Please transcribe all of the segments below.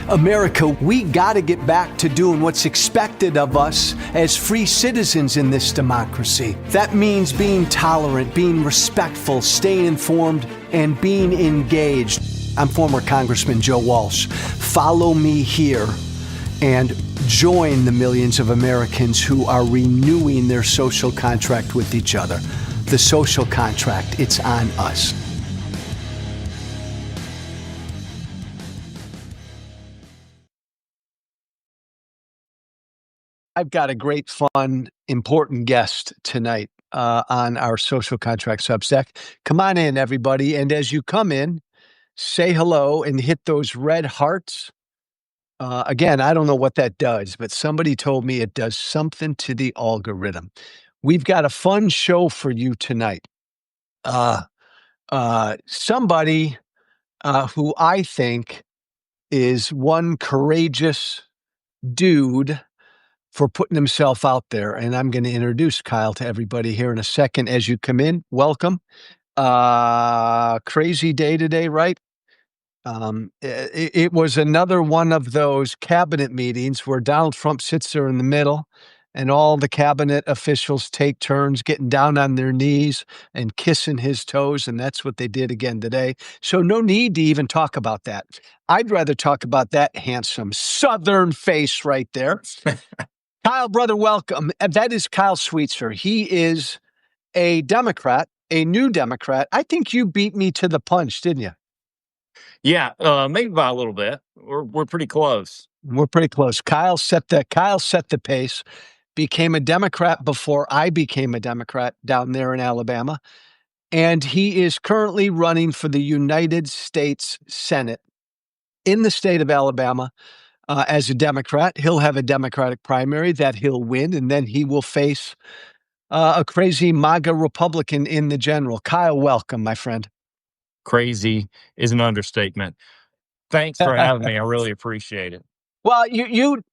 America, we got to get back to doing what's expected of us as free citizens in this democracy. That means being tolerant, being respectful, staying informed, and being engaged. I'm former Congressman Joe Walsh. Follow me here and join the millions of Americans who are renewing their social contract with each other. The social contract, it's on us. I've got a great, fun, important guest tonight on our social contract Substack. Come on in, everybody. And as you come in, say hello and hit those red hearts. Again, I don't know what that does, but somebody told me it does something to the algorithm. We've got a fun show for you tonight. Somebody who I think is one courageous dude for putting himself out there. And I'm going to introduce Kyle to everybody here in a second. As you come in, welcome. Crazy day today, right? It was another one of those cabinet meetings where Donald Trump sits there in the middle and all the cabinet officials take turns getting down on their knees and kissing his toes. And that's what they did again today. So no need to even talk about that. I'd rather talk about that handsome Southern face right there. Kyle, brother, welcome. That is Kyle Sweetser. He is a Democrat, a new Democrat. I think you beat me to the punch, didn't you? Yeah, maybe by a little bit. We're pretty close. We're pretty close. Kyle set the pace, became a Democrat before I became a Democrat down there in Alabama. And he is currently running for the United States Senate in the state of Alabama. As a Democrat, he'll have a Democratic primary that he'll win, and then he will face a crazy MAGA Republican in the general. Kyle, welcome, my friend. Crazy is an understatement. Thanks for having me. I really appreciate it. Well,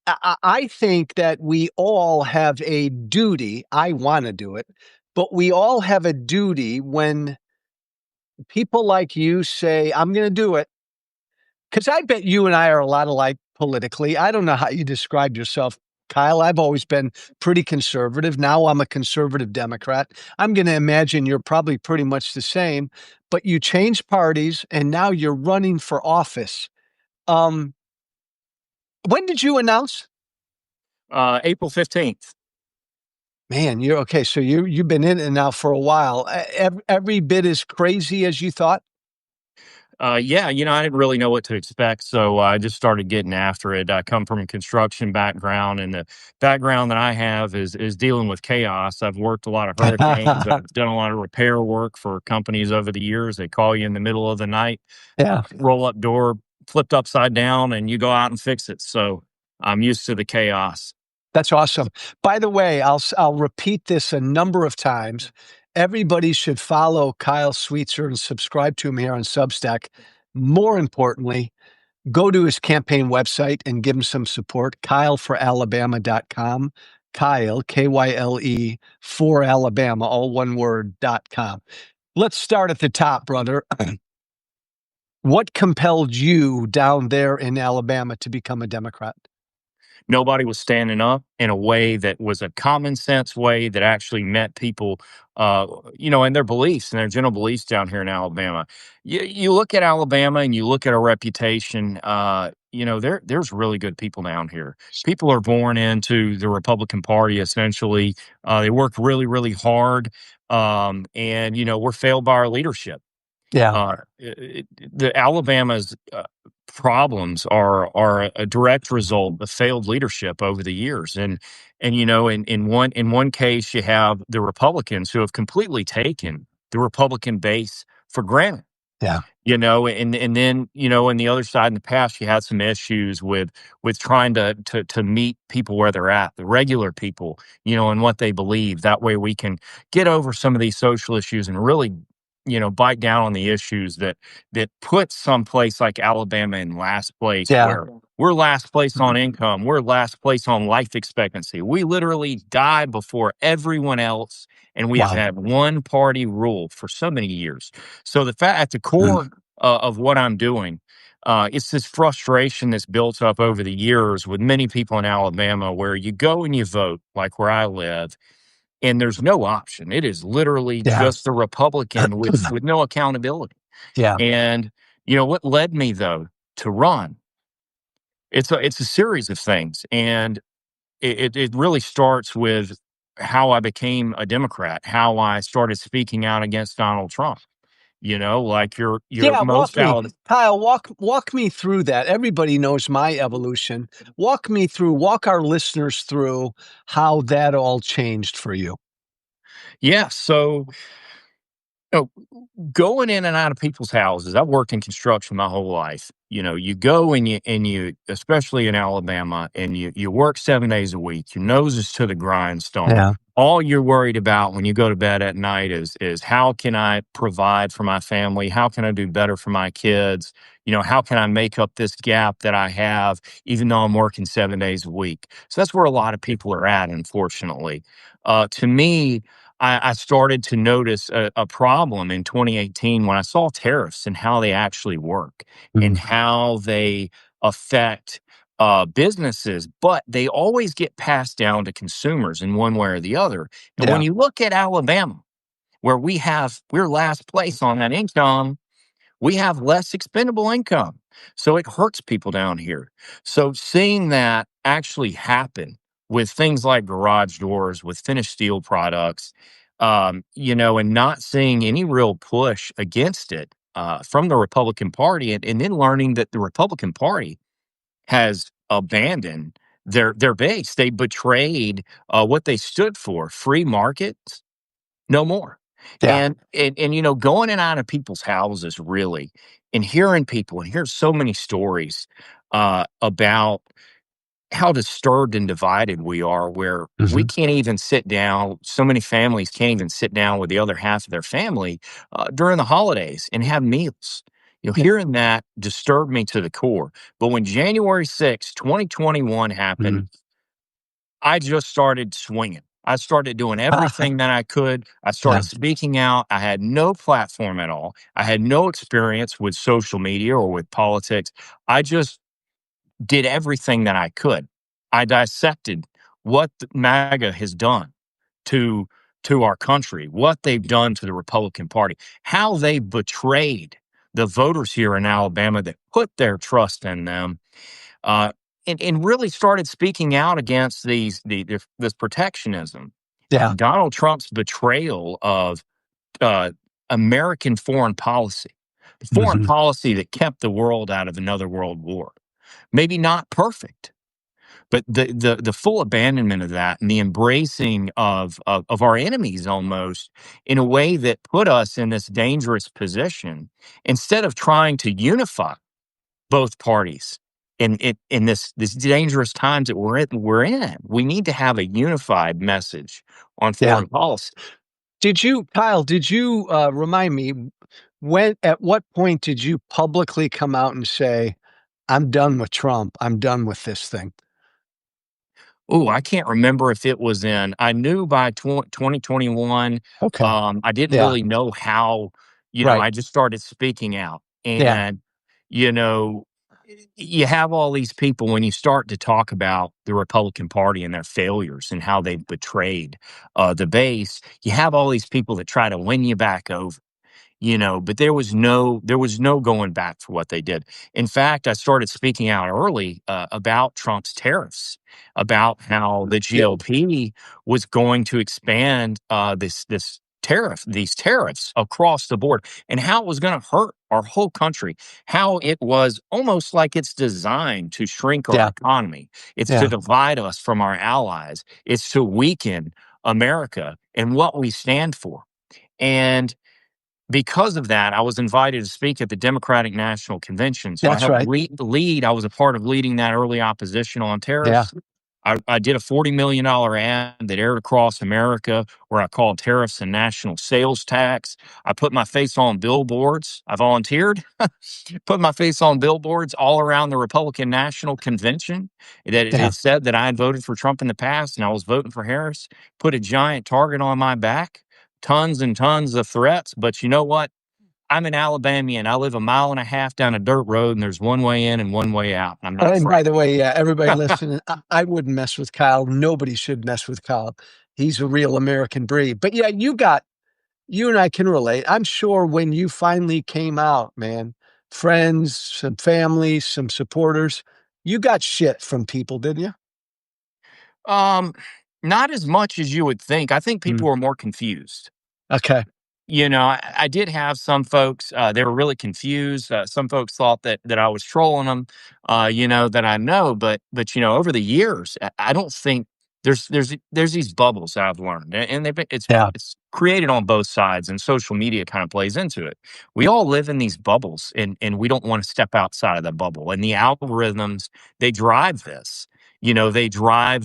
I think that we all have a duty. I want to do it, but we all have a duty when people like you say, I'm going to do it. Because I bet you and I are a lot alike politically. I don't know how you describe yourself, Kyle. I've always been pretty conservative. Now I'm a conservative Democrat. I'm going to imagine you're probably pretty much the same, but you changed parties and now you're running for office. When did you announce? April 15th. Man, you're okay. So you've been in it now for a while. Every bit as crazy as you thought? Yeah, I didn't really know what to expect, so I just started getting after it. I come from a construction background, and the background that I have is dealing with chaos. I've worked a lot of hurricanes. I've done a lot of repair work for companies over the years. They call you in the middle of the night, roll up door, flipped upside down, and you go out and fix it. So I'm used to the chaos. That's awesome. By the way, I'll repeat this a number of times. Everybody should follow Kyle Sweetser and subscribe to him here on Substack. More importantly, go to his campaign website and give him some support, kyleforalabama.com. Kyle, Kyle, for Alabama, all one word, .com. Let's start at the top, brother. What compelled you down there in Alabama to become a Democrat? Nobody was standing up in a way that was a common sense way that actually met people, in their beliefs and their general beliefs down here in Alabama. You look at Alabama and you look at our reputation, there's really good people down here. People are born into the Republican Party, essentially. They work really, really hard. And we're failed by our leadership. Yeah. The Alabama's problems are a direct result of failed leadership over the years, and in one case you have the Republicans who have completely taken the Republican base for granted. Yeah. And then in the other side in the past you had some issues with trying to meet people where they're at, the regular people, and what they believe. That way we can get over some of these social issues and really bite down on the issues that put some place like Alabama in last place, where we're last place on income. We're last place on life expectancy. We literally die before everyone else, and we have had one party rule for so many years. So the fact at the core of what I'm doing it's this frustration that's built up over the years with many people in Alabama where you go and you vote, like where I live, and there's no option. It is literally Yeah. just a Republican with no accountability. Yeah. And what led me though to run? It's a series of things, and it really starts with how I became a Democrat, how I started speaking out against Donald Trump. Like your Yeah, most valid. Kyle, walk me through that. Everybody knows my evolution. Walk our listeners through how that all changed for you. Yeah. So know, going in and out of people's houses. I've worked in construction my whole life. You go and you, especially in Alabama, and you work 7 days a week. Your nose is to the grindstone. Yeah. All you're worried about when you go to bed at night is how can I provide for my family? How can I do better for my kids? How can I make up this gap that I have, even though I'm working 7 days a week? So that's where a lot of people are at, unfortunately. To me, I started to notice a problem in 2018 when I saw tariffs and how they actually work and Mhm. how they affect businesses, but they always get passed down to consumers in one way or the other. And when Yeah. you look at Alabama, where we're last place on that income, we have less expendable income. So it hurts people down here. So seeing that actually happen with things like garage doors, with finished steel products, and not seeing any real push against it from the Republican Party, and then learning that the Republican Party has abandoned their base. They betrayed what they stood for: free markets, no more. Yeah. And going in and out of people's houses, really, and hearing people and hear so many stories about how disturbed and divided we are, where we Mhm. can't even sit down. So many families can't even sit down with the other half of their family during the holidays and have meals. Yeah. Hearing that disturbed me to the core. But when January 6th, 2021 happened, Mhm. I just started swinging. I started doing everything that I could. I started Yeah. speaking out. I had no platform at all. I had no experience with social media or with politics. I just did everything that I could. I dissected what MAGA has done to to our country, what they've done to the Republican Party, how they betrayed the voters here in Alabama that put their trust in them, uh, and really started speaking out against this protectionism, Yeah. Donald Trump's betrayal of uh, American foreign policy, the foreign Mhm. policy that kept the world out of another world war. Maybe not perfect, but the full abandonment of that and the embracing of our enemies almost in a way that put us in this dangerous position instead of trying to unify both parties in this dangerous times that we're in. We need to have a unified message on Yeah. foreign policy. Kyle, did you, remind me, at what point did you publicly come out and say, "I'm done with Trump. I'm done with this thing"? Oh, I can't remember if it was in. I knew by 2021. Okay. I didn't Yeah. really know how. Right. I just started speaking out, Yeah. and you know, you have all these people when you start to talk about the Republican Party and their failures and how they've betrayed the base. You have all these people that try to win you back over, but there was no going back for what they did. In fact, I started speaking out early about Trump's tariffs, about how the Yeah. GOP was going to expand these tariffs across the board, and how it was going to hurt our whole country, how it was almost like it's designed to shrink our Yeah. economy. It's to Yeah. divide us from our allies. It's to weaken America and what we stand for. And because of that, I was invited to speak at the Democratic National Convention. So I That's helped right. lead. I was a part of leading that early opposition on Yeah. tariffs. I did a $40 million ad that aired across America where I called tariffs a national sales tax. I put my face on billboards. I volunteered, put my face on billboards all around the Republican National Convention that Yeah. it said that I had voted for Trump in the past and I was voting for Harris, put a giant target on my back, tons and tons of threats. But you know what? I'm an Alabamian. I live a mile and a half down a dirt road, and there's one way in and one way out, and I'm not And afraid. by the way, yeah, everybody listening, I wouldn't mess with Kyle. Nobody should mess with Kyle. He's a real American breed. But yeah, you and I can relate. I'm sure when you finally came out, man, friends, some family, some supporters, you got shit from people, didn't you? Um, Not as much as you would think. I think Mm. people were more confused. Okay. I did have some folks, they were really confused. Some folks thought that I was trolling them, that I know, but over the years, I don't think there's these bubbles that I've learned, and Yeah. it's created on both sides, and social media kind of plays into it. We all live in these bubbles, and we don't want to step outside of the bubble. And the algorithms, they drive this. They drive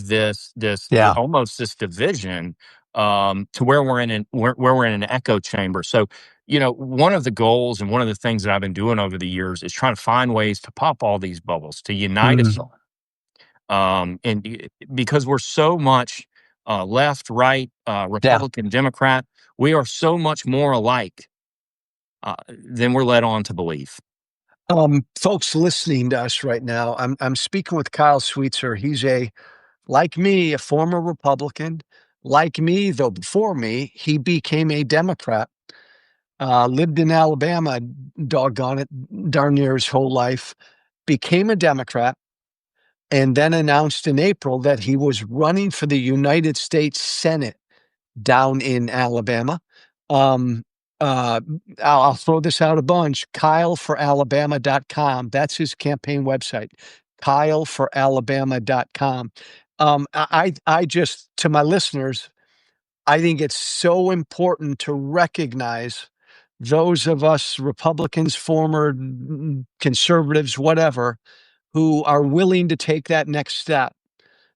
Yeah. almost this division, to where where we're in an echo chamber. So, one of the goals and one of the things that I've been doing over the years is trying to find ways to pop all these bubbles, to unite Mm. us all. Because we're so much left, right, Yeah. Republican, Democrat, we are so much more alike than we're led on to believe. Folks listening to us right now, I'm speaking with Kyle Sweetser. He's like me, a former Republican. Like me, though before me, he became a Democrat. Lived in Alabama, doggone it, darn near his whole life. Became a Democrat, and then announced in April that he was running for the United States Senate down in Alabama. Um, uh, I'll throw this out a bunch. KyleForAlabama.com. That's his campaign website. KyleForAlabama.com. I just, to my listeners, I think it's so important to recognize those of us Republicans, former conservatives, whatever, who are willing to take that next step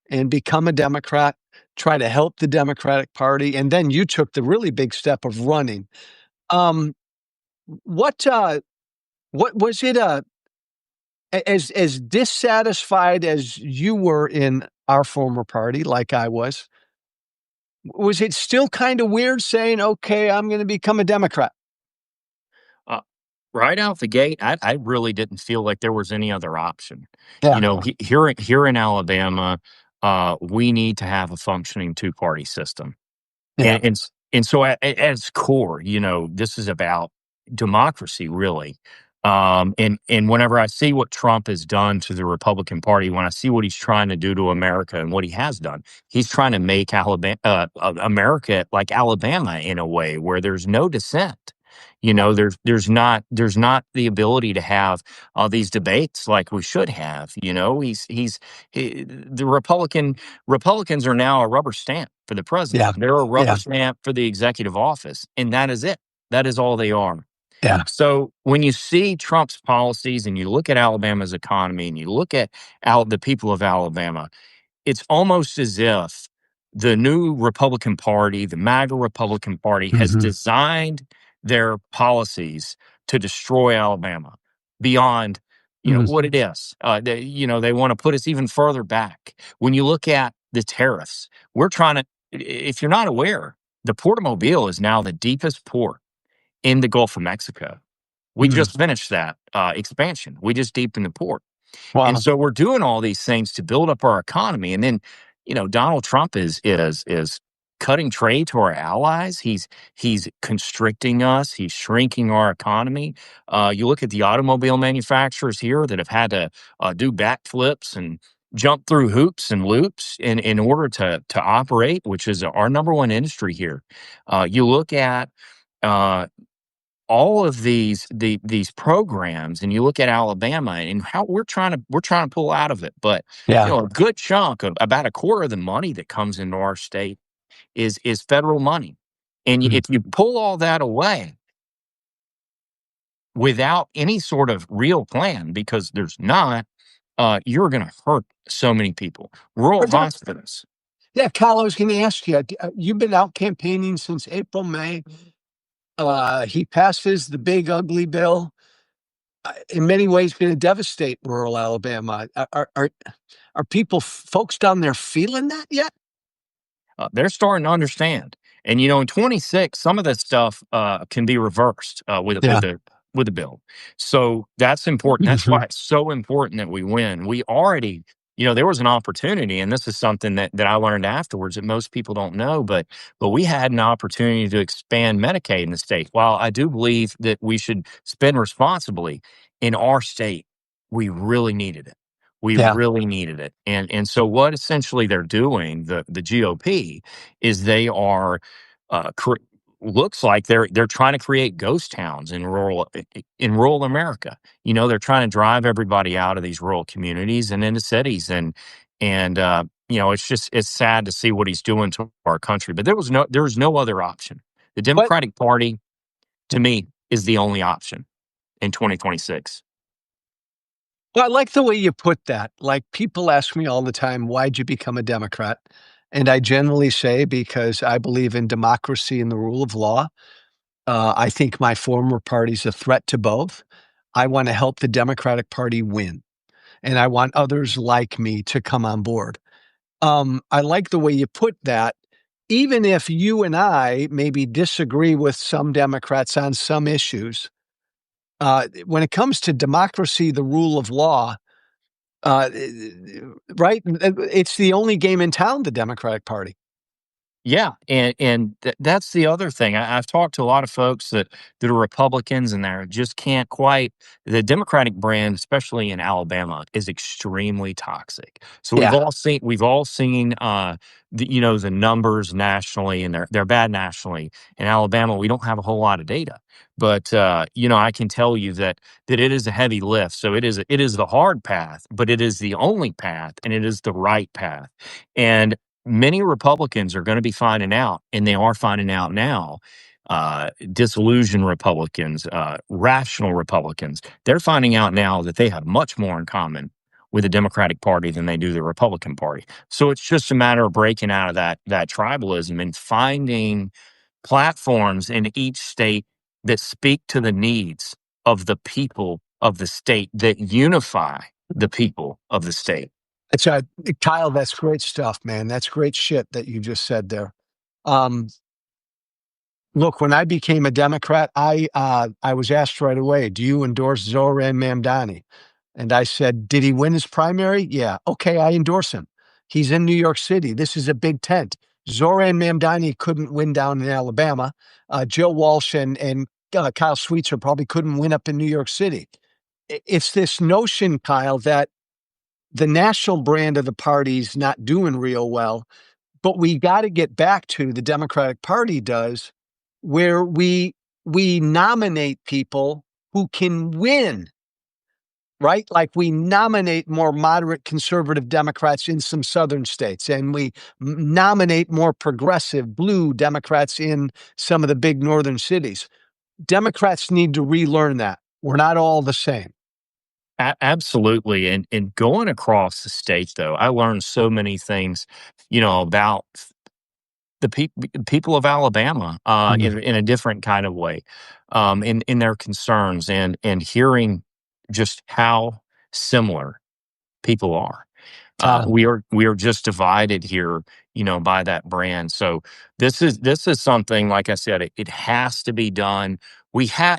and become a Democrat, try to help the Democratic Party, and then you took the really big step of running. Um, what was it, as dissatisfied as you were in our former party, like I was it still kinda weird saying, "Okay, I'm gonna become a Democrat?" Uh, right out the gate, I really didn't feel like there was any other option. Yeah. Here in Alabama, we need to have a functioning two-party system. Yeah. And so at its core, this is about democracy, really. And whenever I see what Trump has done to the Republican Party, when I see what he's trying to do to America and what he has done, he's trying to make America like Alabama in a way where there's no dissent. There's not the ability to have these debates like we should have. The Republicans are now a rubber stamp for the president. Yeah. They're a rubber Yeah. stamp for the executive office, and that is it. That is all they are. Yeah. So when you see Trump's policies and you look at Alabama's economy and you look at the people of Alabama, it's almost as if the new Republican Party, the MAGA Republican Party, has Mhm. designed their policies to destroy Alabama beyond, Mm. what it is. They want to put us even further back. When you look at the tariffs, we're trying to. If you're not aware, the Port of Mobile is now the deepest port in the Gulf of Mexico. We Mm. just finished that expansion. We just deepened the port. And Wow. so we're doing all these things to build up our economy. And then, Donald Trump is cutting trade to our allies. He's constricting us. He's shrinking our economy. You look at the automobile manufacturers here that have had to do backflips and jump through hoops and loops in order to operate, which is our number one industry here. You look at uh, all of these programs, and you look at Alabama and how we're trying to pull out of it. But Yeah. a good chunk of about a quarter of the money that comes into our state is federal money. And Mm. if you pull all that away without any sort of real plan, because there's not, you're going to hurt so many people. Rural But that hospitals. Yeah, Kyle, I was gonna ask you, you've been out campaigning since April, May. He passes the big ugly bill. In many ways gonna devastate rural Alabama. Are people folks down there feeling that yet? They're starting to understand. And in 26, some of that stuff can be reversed Yeah. with the bill. So that's important. That's why Mhm. it's so important that we win. We already, there was an opportunity, and this is something that I learned afterwards that most people don't know, but we had an opportunity to expand Medicaid in the state. While I do believe that we should spend responsibly in our state, we really needed it. We Yeah. really needed it. And so what essentially they're doing, the GOP, is they are uh, cre- looks like they're trying to create ghost towns in rural America. They're trying to drive everybody out of these rural communities and into cities, and it's sad to see what he's doing to our country. But there was no other option. The But Democratic Party, to me, is the only option in 2026. I like the way you put that. Like, people ask me all the time, "Why'd you become a Democrat?" And I generally say, "Because I believe in democracy and the rule of law." I think my former party's a threat to both. I wanna help the Democratic Party win, and I want others like me to come on board. I like the way you put that. Even if you and I maybe disagree with some Democrats on some issues, when it comes to democracy, the rule of law, uh, right? It's the only game in town, the Democratic Party. Yeah, and that's the other thing. I've talked to a lot of folks that are Republicans, and they just can't quite. The Democratic brand, especially in Alabama, is extremely toxic. So we've Yeah. all seen the numbers nationally, and they're bad nationally. In Alabama, we don't have a whole lot of data, but I can tell you that it is a heavy lift. So it is the hard path, but it is the only path, and it is the right path. And many Republicans are going to be finding out, and they are finding out now. Disillusioned Republicans, rational Republicans, they're finding out now that they have much more in common with the Democratic Party than they do the Republican Party. So it's just a matter of breaking out of that tribalism and finding platforms in each state that speak to the needs of the people of the state, that unify the people of the state. It's Kyle, that's great stuff, man. That's great shit that you just said there. Um, Look, when I became a Democrat, I was asked right away, "Do you endorse Zoran Mamdani?" And I said, "Did he win his primary? Yeah. Okay, I endorse him. He's in New York City. This is a big tent." Zoran Mamdani couldn't win down in Alabama. Joe Walsh and Kyle Sweetser probably couldn't win up in New York City. It's this notion, Kyle, that the national brand of the party's not doing real well, but we gotta get back to the Democratic Party does, where we nominate people who can win, right? Like, we nominate more moderate conservative Democrats in some southern states, and we nominate more progressive blue Democrats in some of the big northern cities. Democrats need to relearn that. We're not all the same. Absolutely, and going across the state, though, I learned so many things, about the people of Alabama, Mhm. in a different kind of way, in their concerns, and hearing just how similar people are. Uh, We are just divided here, by that brand. So this is something, like I said, it has to be done.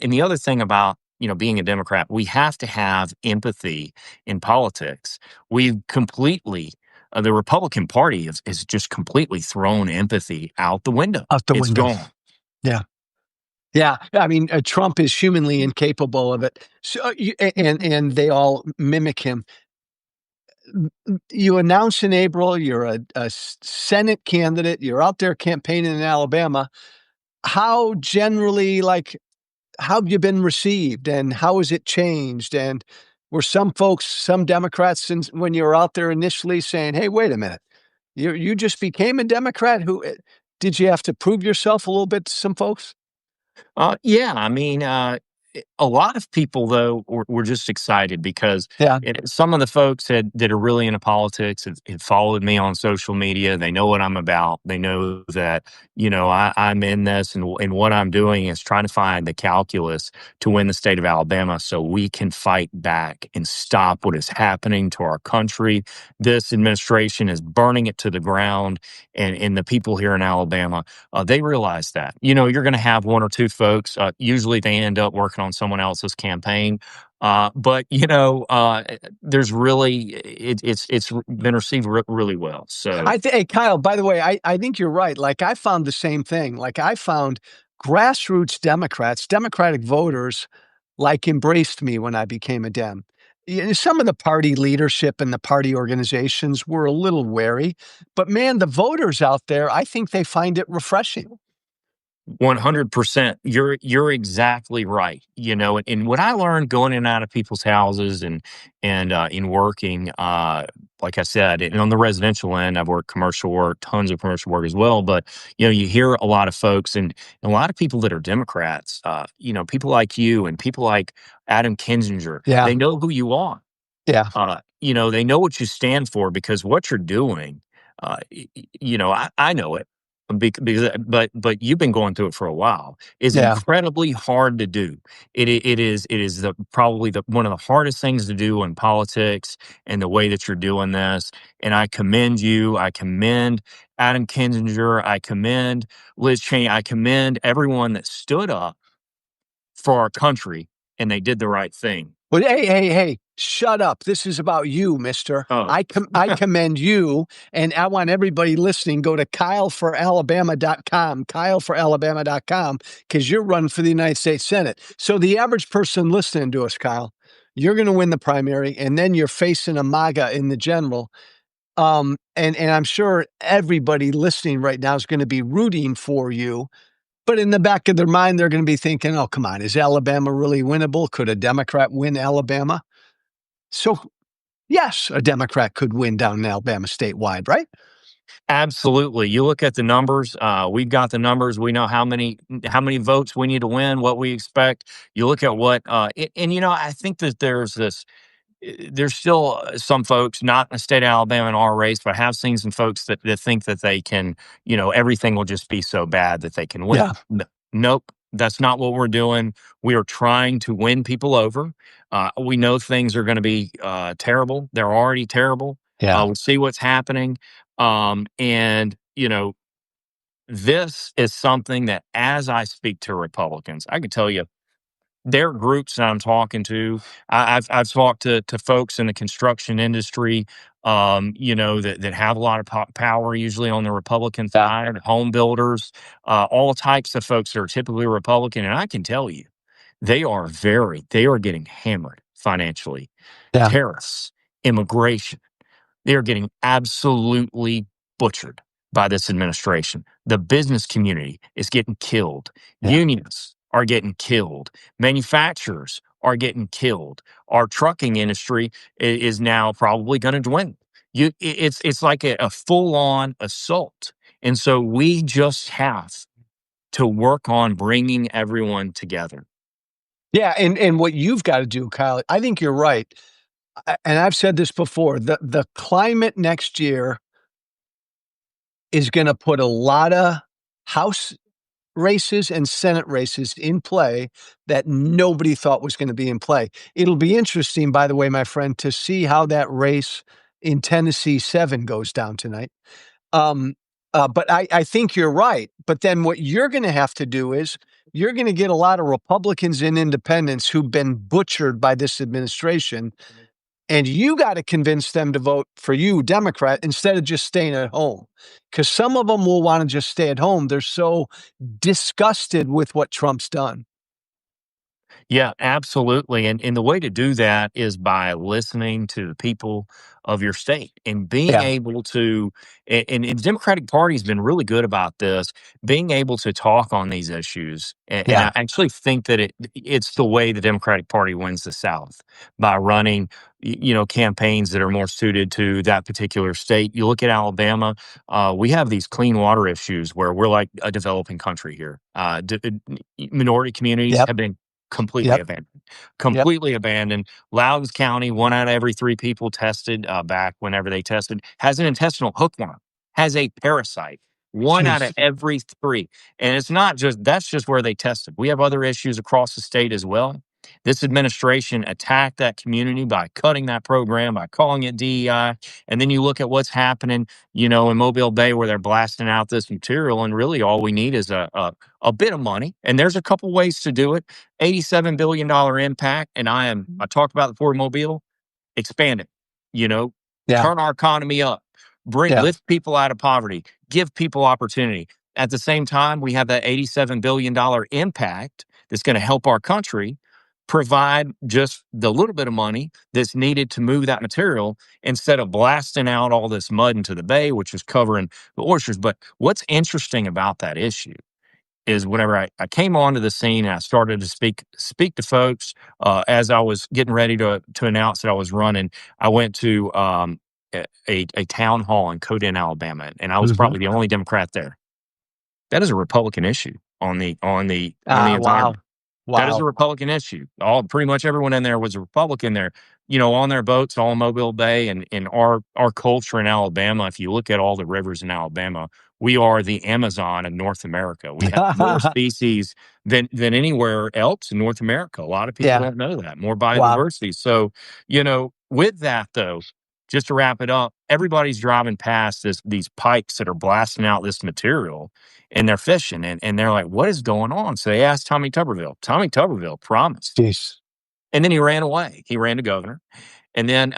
And the other thing about being a Democrat, we have to have empathy in politics. We've completely The Republican Party is just completely thrown empathy out the window. Out the It's window. gone. Yeah. Yeah, I mean, Trump is humanly incapable of it. So, and they all mimic him. You announce in April you're a Senate candidate. You're out there campaigning in Alabama. How generally, like, how have you been received, and how has it changed? And were some folks, some Democrats, since when you were out there initially, saying, "Hey, wait a minute, you just became a Democrat"? Did you have to prove yourself a little bit to some folks? Yeah, I mean, a lot of people though were just excited because Yeah. some of the folks that are really into politics had followed me on social media. They know what I'm about. They know that I'm in this, and what I'm doing is trying to find the calculus to win the state of Alabama so we can fight back and stop what is happening to our country. This administration is burning it to the ground, and the people here in Alabama, they realize that. You're going to have one or two folks. Usually, they end up working on someone else's campaign. But there's really it's been received really well. So Hey, Kyle, by the way, I think you're right. Like, I found the same thing. Like, I found grassroots Democrats, Democratic voters, like, embraced me when I became a Dem. Some of the party leadership and the party organizations were a little wary, but man, the voters out there, I think they find it refreshing. 100%. You're exactly right. And what I learned going in and out of people's houses and in working, like I said, and on the residential end, I've worked commercial work, tons of commercial work as well. But you hear a lot of folks and a lot of people that are Democrats. People like you and people like Adam Kinzinger. Yeah, They know who you are. yeah, They know what you stand for because what you're doing, I know it because, but you've been going through it for a while. Is yeah. incredibly hard to do. It is the probably the one of the hardest things to do in politics and the way that you're doing this. And I commend you. I commend Adam Kinzinger. I commend Liz Cheney. I commend everyone that stood up for our country and they did the right thing. Well, hey, hey, hey, shut up. This is about you, mister. Oh. I commend you, and I want everybody listening, go to kyleforalabama.com, kyleforalabama.com, because you're running for the United States Senate. So the average person listening to us, Kyle, you're going to win the primary, and then you're facing a MAGA in the general. And I'm sure everybody listening right now is going to be rooting for you. But in the back of their mind, they're going to be thinking, oh, come on, is Alabama really winnable? Could a Democrat win Alabama? So, yes, a Democrat could win down in Alabama statewide, right? Absolutely. You look at the numbers. We've got the numbers. We know how many votes we need to win, what we expect. You look at what, and I think that there's still some folks not in the state of Alabama in our race, but I have seen some folks that think that they can, everything will just be so bad that they can Yeah, win. Nope. That's not what we're doing. We are trying to win people over. We know things are going to be terrible. They're already terrible. yeah, We'll see what's happening. And this is something that as I speak to Republicans, I can tell you there are groups that I'm talking to. I've talked to folks in the construction industry, that have a lot of power, usually on the Republican side, home builders, all types of folks that are typically Republican, and I can tell you, they are getting hammered financially. yeah, Tariffs, immigration. They are getting absolutely butchered by this administration. The business community is getting killed. yeah. Unions are getting killed. Manufacturers are getting killed. Our trucking industry is now probably going to dwindle. It's like a full on assault, and so we just have to work on bringing everyone together. Yeah, and what you've got to do, Kyle, I think you're right. And I've said this before, the climate next year is going to put a lot of House races and Senate races in play that nobody thought was going to be in play. It'll be interesting, by the way, my friend, to see how that race in Tennessee 7 goes down tonight. Um, but I think you're right. But then what you're going to have to do is you're going to get a lot of Republicans and independents who've been butchered by this administration. And you got to convince them to vote for you, Democrat, instead of just staying at home. Because some of them will want to just stay at home. They're so disgusted with what Trump's done. Yeah, absolutely. And the way to do that is by listening to the people of your state and being Yeah. able to, and the Democratic Party has been really good about this, being able to talk on these issues. And Yeah. I actually think that it's the way the Democratic Party wins the South by running, campaigns that are more suited to that particular state. You look at Alabama, we have these clean water issues where we're like a developing country here. Minority communities Yep. have been completely Yep. abandoned. Yep. Completely abandoned. Loudoun County, 1 out of every 3 people tested, back whenever they tested, has an intestinal hookworm, has a parasite. 1 out of Jeez. every 3. And it's not just that's just where they tested. We have other issues across the state as well. This administration attacked that community by cutting that program, by calling it DEI. And then you look at what's happening, in Mobile Bay where they're blasting out this material. And really all we need is a bit of money. And there's a couple ways to do it. $87 billion impact. And I talked about the Port of Mobile, expand it, you know, Yeah. turn our economy up, Yeah. lift people out of poverty, give people opportunity. At the same time, we have that $87 billion impact that's going to help our country provide just the little bit of money that's needed to move that material instead of blasting out all this mud into the bay, which is covering the oysters. But what's interesting about that issue is whenever I came onto the scene and I started to speak to folks, as I was getting ready to announce that I was running, I went to a town hall in Coden, Alabama, and I was Mhm. probably the only Democrat there. That is a Republican issue on the Wow. environment. That is a Wow. Republican issue. All pretty much everyone in there was a Republican there, on their boats, all in Mobile Bay and in our culture in Alabama. If you look at all the rivers in Alabama, we are the Amazon of North America. We have more species than anywhere else in North America. A lot of people Yeah. don't know that. More Wow. biodiversity. So, with that though, just to wrap it up, everybody's driving past these pikes that are blasting out this material and they're fishing and they're like, what is going on? So they asked Tommy Tuberville. Tommy Tuberville promised. Jeez. And then he ran away. He ran to governor. And then,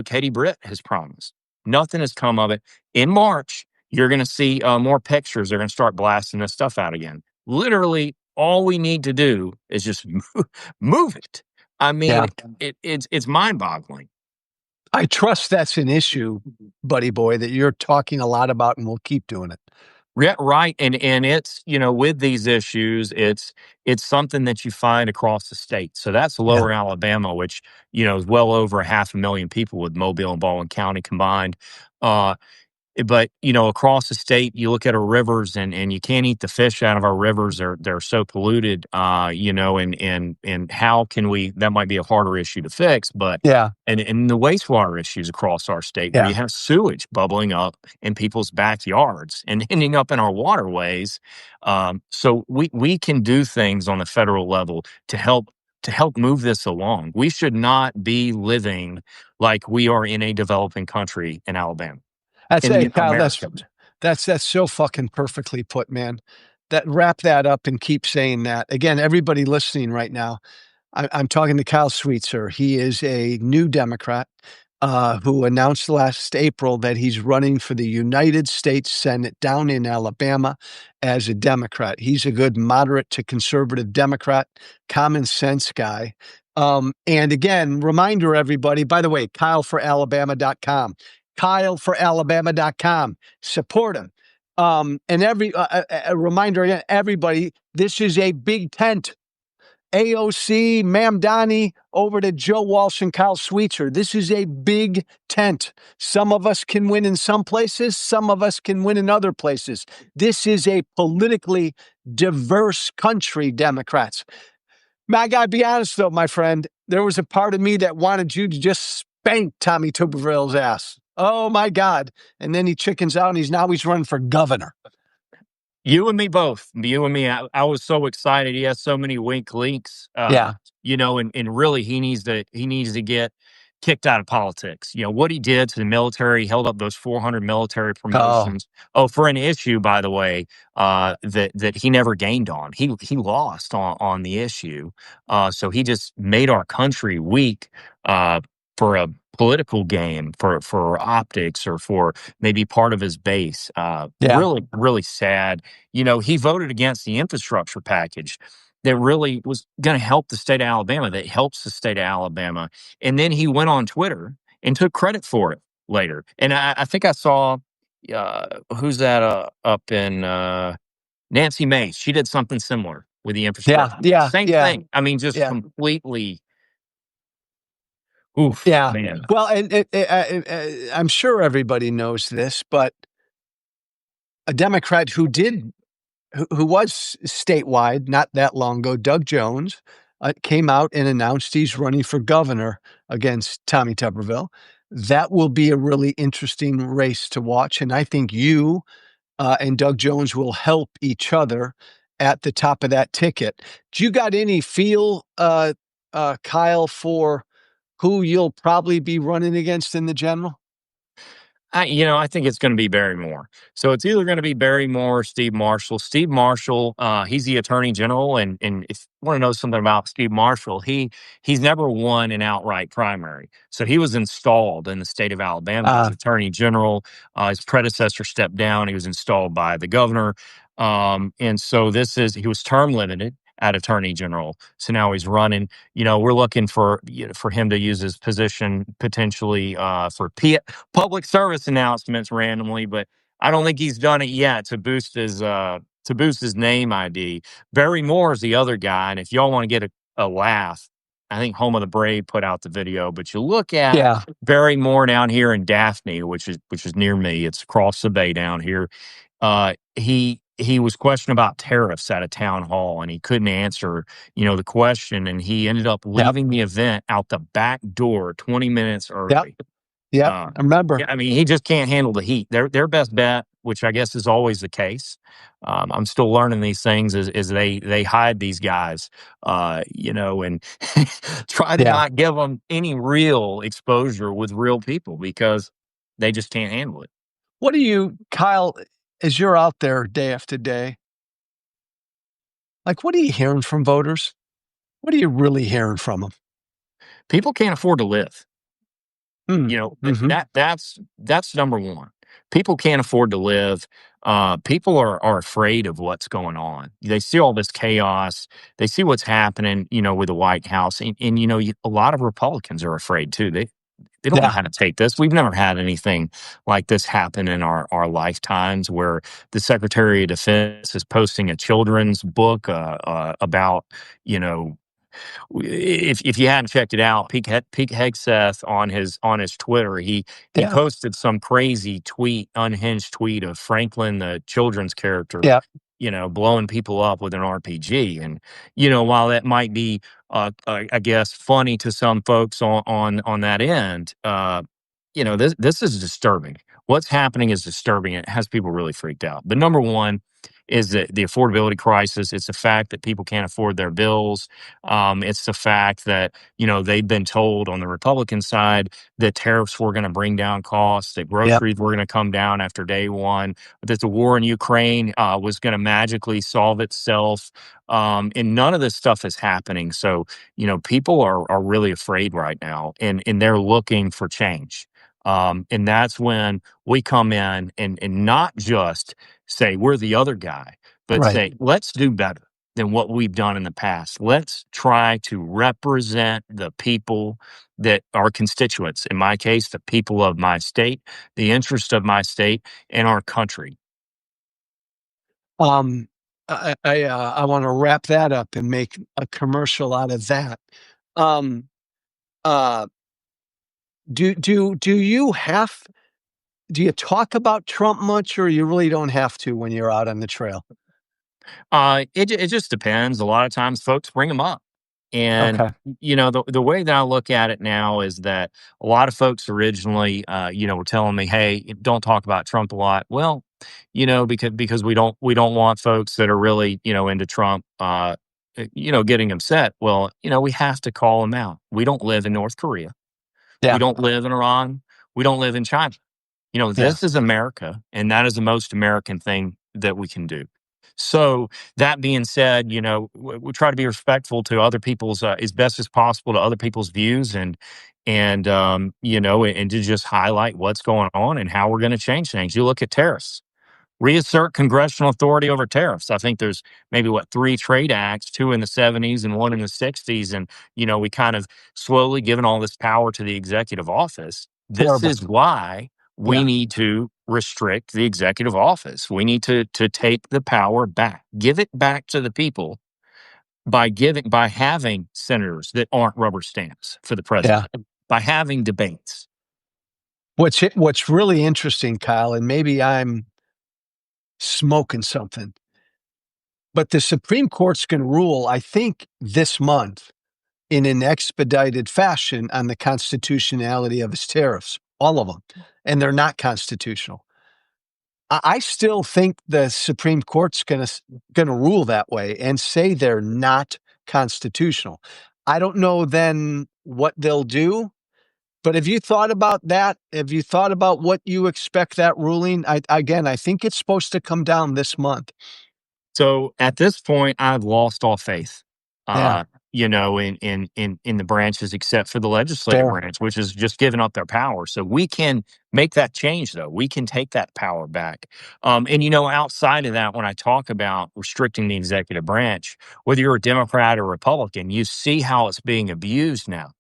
Katie Britt has promised. Nothing has come of it. In March, you're going to see more pictures. They're going to start blasting this stuff out again. Literally, all we need to do is just move it. I mean, Yeah. it's mind boggling. I trust that's an issue, buddy boy, that you're talking a lot about, and we'll keep doing it. Yeah, right. And it's, with these issues, it's something that you find across the state. So that's Yeah. lower Alabama, which, is well over 500,000 people with Mobile and Baldwin County combined. Uh, but, across the state, you look at our rivers and you can't eat the fish out of our rivers. They're so polluted, and how can that might be a harder issue to fix, but Yeah. and the wastewater issues across our state where Yeah. you have sewage bubbling up in people's backyards and ending up in our waterways. So we can do things on the federal level to help move this along. We should not be living like we are in a developing country in Alabama. Hey, In Kyle, America. that's so fucking perfectly put, man. That wrap that up and keep saying that. Again, everybody listening right now, I'm talking to Kyle Sweetser. He is a new Democrat who announced last April that he's running for the United States Senate down in Alabama as a Democrat. He's a good moderate to conservative Democrat, common sense guy. And again, reminder everybody, by the way, KyleForAlabama.com. KyleForAlabama.com. Support him. And a reminder again, everybody, this is a big tent. AOC, Ma'am Donnie, over to Joe Walsh and Kyle Sweetser. This is a big tent. Some of us can win in some places, some of us can win in other places. This is a politically diverse country, Democrats. I gotta be honest, though, my friend, there was a part of me that wanted you to just spank Tommy Tuberville's ass. Oh, my God. And then he chickens out and he's running for governor. You and me both. You and me. I was so excited. He has so many weak links. Yeah. And really he needs to get kicked out of politics. What he did to the military, held up those 400 military Oh, promotions. Oh, for an issue, by the way, that he never gained on. He lost on the issue. So he just made our country weak for a political game, for optics, or for maybe part of his base. yeah. Really, really sad. He voted against the infrastructure package that really was going to help the state of Alabama, that helps the state of Alabama. And then he went on Twitter and took credit for it later. And I think I saw, who's that up in Nancy Mace? She did something similar with the Yeah. infrastructure. Yeah. Same Yeah. thing. I mean, just Yeah. completely, oof, Yeah. man. Well, and I'm sure everybody knows this, but a Democrat who was statewide not that long ago, Doug Jones, came out and announced he's running for governor against Tommy Tuberville. That will be a really interesting race to watch, and I think you and Doug Jones will help each other at the top of that ticket. Do you got any feel, Kyle, for who you'll probably be running against in the general? I think it's going to be Barrymore. So it's either going to be Barrymore or Steve Marshall. Steve Marshall, he's the Attorney General, and if you want to know something about Steve Marshall, he's never won an outright primary. So he was installed in the state of Alabama as Uh, Attorney General. His predecessor stepped down. He was installed by the governor, and so he was term limited at Attorney General. So now he's running. We're looking for him to use his position potentially for public service announcements randomly, but I don't think he's done it yet to boost his name ID. Barry Moore is the other guy, and if y'all want to get a laugh, I think Home of the Brave put out the video. But you look at yeah, Barry Moore down here in Daphne, which is near me. It's across the bay down here. He was questioned about tariffs at a town hall, and he couldn't answer the question, and he ended up yep, leaving the event out the back door 20 minutes yep, early. yep. uh, I remember. yeah, I mean, he just can't handle the heat. Their best bet, which I guess is always the case. I'm still learning these things. Is they hide these guys, and try to Yeah. not give them any real exposure with real people because they just can't handle it. What do you, Kyle, as you're out there day after day, like, what are you hearing from voters? What are you really hearing from them? People can't afford to live. Mm, mhm. That's number one. People can't afford to live. People are afraid of what's going on. They see all this chaos. They see what's happening, with the White House, and a lot of Republicans are afraid too. They don't know Yeah, how to take this. We've never had anything like this happen in our lifetimes, where the Secretary of Defense is posting a children's book about you know if you hadn't checked it out, Pete Hegseth on his Twitter, he yeah, posted some crazy tweet, unhinged tweet of Franklin, the children's character, yeah, blowing people up with an RPG. And while that might be, I guess, funny to some folks on that end, this is disturbing. What's happening is disturbing. It has people really freaked out. But number one is the affordability crisis. It's the fact that people can't afford their bills. It's the fact that they've been told on the Republican side that tariffs were going to bring down costs, that yep. groceries were going to come down after day one, that the war in Ukraine was going to magically solve itself. And none of this stuff is happening. So people are really afraid right now, and they're looking for change. And that's when we come in and not just say we're the other guy, but Right. say, let's do better than what we've done in the past. Let's try to represent the people that are constituents. In my case, the people of my state, the interest of my state and our country. Um, I want to wrap that up and make a commercial out of that. Um, uh, do you have do you talk about Trump much, or you really don't have to when you're out on the trail? It just depends. A lot of times folks bring them up. And, Okay. the way that I look at it now is that a lot of folks originally, were telling me, "Hey, don't talk about Trump a lot." Well, because we don't want folks that are really, into Trump, getting upset. Well, we have to call them out. We don't live in North Korea. We Yeah. don't live in Iran. We don't live in China. Yeah. This is America, and that is the most American thing that we can do. So that being said, we try to be respectful to other people's as best as possible to other people's views, and to just highlight what's going on and how we're going to change things. You look at tariffs. Reassert congressional authority over tariffs. I think there's maybe three trade acts, two in the 70s and one in the 60s. And, we kind of slowly given all this power to the executive office. This Horrible. is why we Yeah. need to restrict the executive office. We need to take the power back, give it back to the people by having senators that aren't rubber stamps for the Yeah. president, by having debates. What's really interesting, Kyle, and maybe I'm smoking something. But the Supreme Court's going to rule, I think, this month in an expedited fashion on the constitutionality of his tariffs, all of them, and they're not constitutional. I still think the Supreme Court's gonna rule that way and say they're not constitutional. I don't know then what they'll do, but have you thought about that? Have you thought about what you expect that ruling? I think it's supposed to come down this month. So at this point, I've lost all faith, Yeah, uh, in the branches, except for the legislative fair. branch, which is just giving up their power. So we can make that change, though. We can take that power back. And outside of that, when I talk about restricting the executive branch, whether you're a Democrat or Republican, you see how it's being abused now.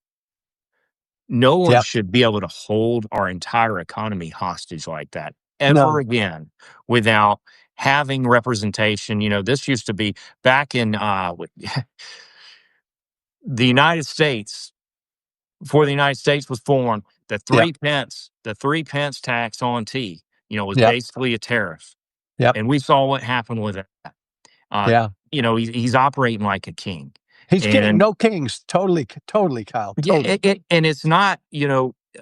No one Yep. should be able to hold our entire economy hostage like that ever No. again without having representation. This used to be back in the United States, before the United States was formed, Yep. the 3 pence tax on tea, was Yep. basically a tariff. Yep. And we saw what happened with it. Uh, Yeah. he's operating like a king. He's king. And No kings. Totally, totally, Kyle. yeah, Totally. and it's not,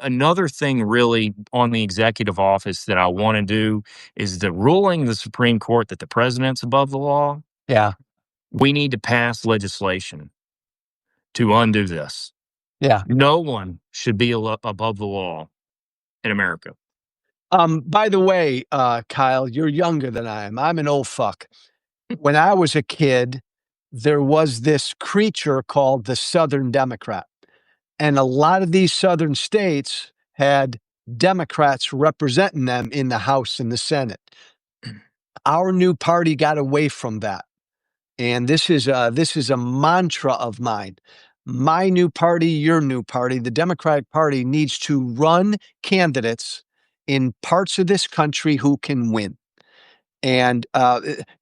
another thing really on the executive office that I want to do is the ruling the Supreme Court that the president's above the law. Yeah. We need to pass legislation to undo this. Yeah. No one should be above the law in America. By the way, Kyle, you're younger than I am. I'm an old fuck. When I was a kid, there was this creature called the Southern Democrat. And a lot of these Southern states had Democrats representing them in the House and the Senate. Our new party got away from that. And this is a mantra of mine. My new party, your new party, the Democratic Party needs to run candidates in parts of this country who can win. And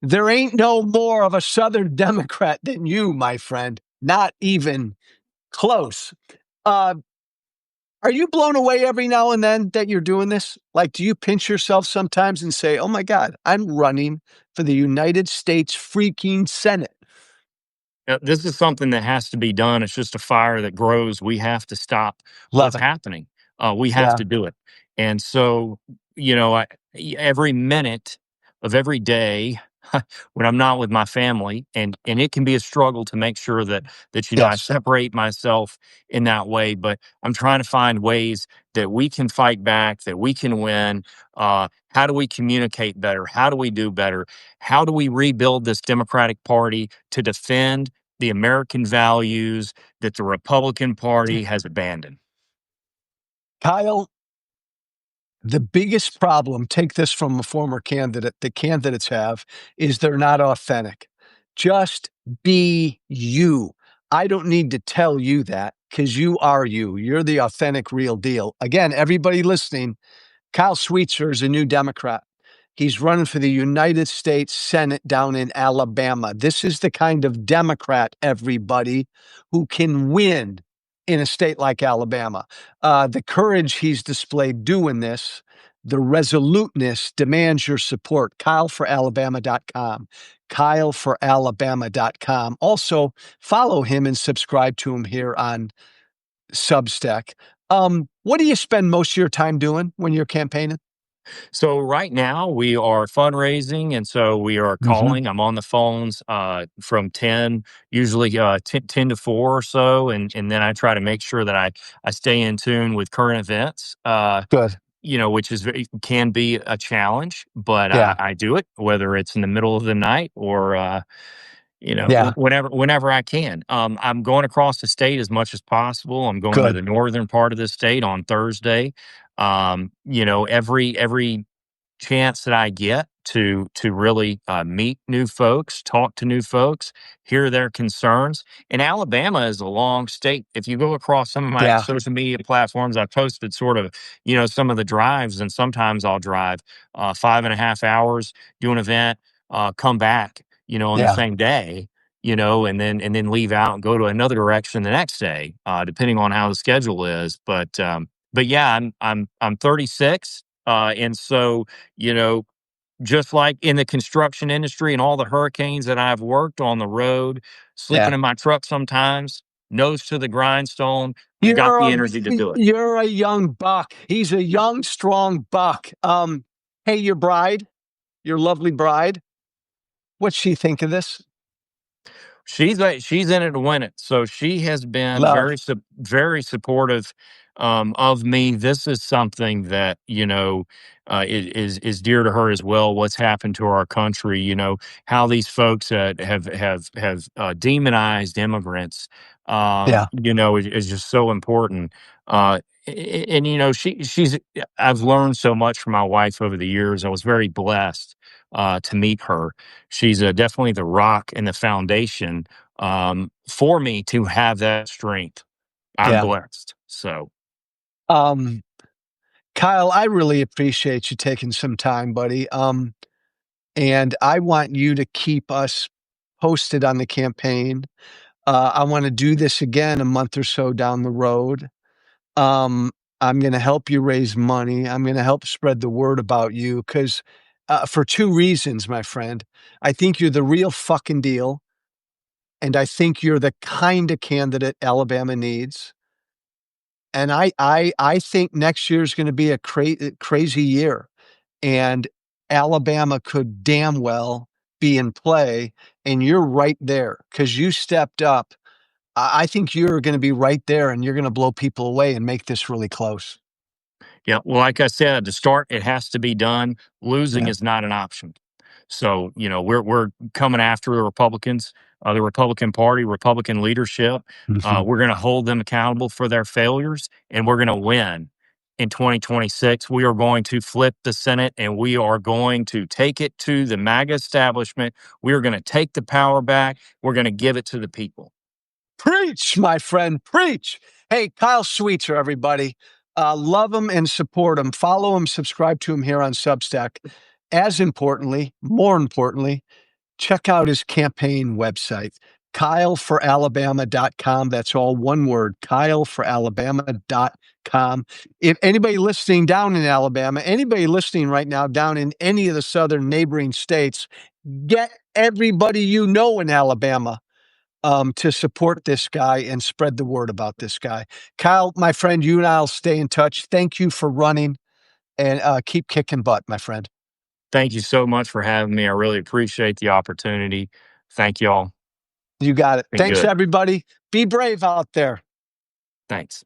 there ain't no more of a Southern Democrat than you, my friend. Not even close. Uh, are you blown away every now and then that you're doing this? Like, do you pinch yourself sometimes and say, oh my God, I'm running for the United States freaking Senate? This is something that has to be done. It's just a fire that grows. We have to stop Love what's it. happening. We have Yeah. to do it. And so, every minute of every day when I'm not with my family, and it can be a struggle to make sure that I Yes. separate myself in that way. But I'm trying to find ways that we can fight back, that we can win. How do we communicate better? How do we do better? How do we rebuild this Democratic Party to defend the American values that the Republican Party has abandoned? Kyle, the biggest problem, take this from a former candidate, the candidates have, is they're not authentic. Just be you. I don't need to tell you that because you are you. You're the authentic, real deal. Again, everybody listening, Kyle Sweetser is a new Democrat. He's running for the United States Senate down in Alabama. This is the kind of Democrat, everybody, who can win in a state like Alabama. The courage he's displayed doing this, the resoluteness demands your support. KyleForAlabama.com. KyleForAlabama.com. Also, follow him and subscribe to him here on Substack. What do you spend most of your time doing when you're campaigning? So right now we are fundraising, and so we are Mhm. calling. I'm on the phones from 10, usually 10 to 4 or so, and then I try to make sure that I stay in tune with current events. Good. Which can be a challenge, but Yeah. I do it whether it's in the middle of the night or Yeah. whenever I can. I'm going across the state as much as possible. I'm going to Good. the northern part of the state on Thursday. Every chance that I get to really meet new folks, talk to new folks, hear their concerns. And Alabama is a long state. If you go across some of my Yeah. social media platforms, I posted sort of some of the drives, and sometimes I'll drive 5.5 hours, do an event, come back, on the Yeah. same day. And then leave out and go to another direction the next day, depending on how the schedule is. But yeah, I'm 36, and so you know just like in the construction industry and all the hurricanes that I've worked on the road, sleeping Yeah. in my truck sometimes, nose to the grindstone, I got You're the a energy to do it. you're a young buck. He's a young, strong buck. Hey, your bride, your lovely bride, what's she think of this? She's in it to win it. So she has been Love. very supportive of me. This is something that is dear to her as well. What's happened to our country? How these folks have demonized immigrants. Yeah. Is just so important. And she's I've learned so much from my wife over the years. I was very blessed to meet her. She's definitely the rock and the foundation for me to have that strength. I'm Yeah. blessed. So Um, Kyle, I really appreciate you taking some time, buddy. And I want you to keep us posted on the campaign. I want to do this again a month or so down the road. Um, I'm going to help you raise money. I'm going to help spread the word about you because, for two reasons, my friend. I think you're the real fucking deal. And I think you're the kind of candidate Alabama needs. And I think next year is going to be a crazy year. And Alabama could damn well be in play. And you're right there because you stepped up. I think you're going to be right there and you're going to blow people away and make this really close. yeah, well, like I said, to start, it has to be done. Losing Yeah. is not an option. So, we're coming after the Republican Party, Republican leadership. Mhm. We're going to hold them accountable for their failures, and we're going to win in 2026. We are going to flip the Senate, and we are going to take it to the MAGA establishment. We are going to take the power back. We're going to give it to the people. Preach, my friend, preach. Hey, Kyle Sweetser, everybody. Love him and support him. Follow him, subscribe to him here on Substack. As importantly, more importantly, check out his campaign website, kyleforalabama.com. That's all one word, kyleforalabama.com. If anybody listening down in Alabama, anybody listening right now down in any of the southern neighboring states, get everybody you know in Alabama to support this guy and spread the word about this guy. Kyle, my friend, you and I'll stay in touch. Thank you for running and keep kicking butt, my friend. Thank you so much for having me. I really appreciate the opportunity. Thank y'all. You got it. Been Thanks, good. everybody. Be brave out there. Thanks.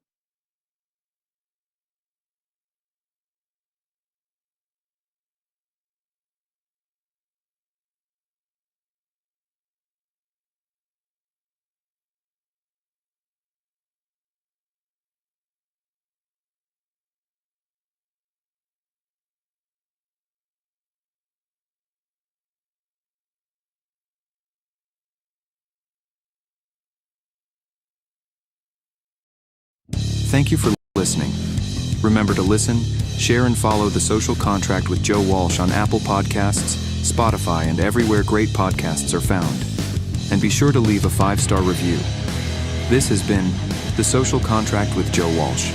Thank you for listening. Remember to listen, share, and follow The Social Contract with Joe Walsh on Apple Podcasts, Spotify, and everywhere great podcasts are found. And be sure to leave a 5-star review. This has been The Social Contract with Joe Walsh.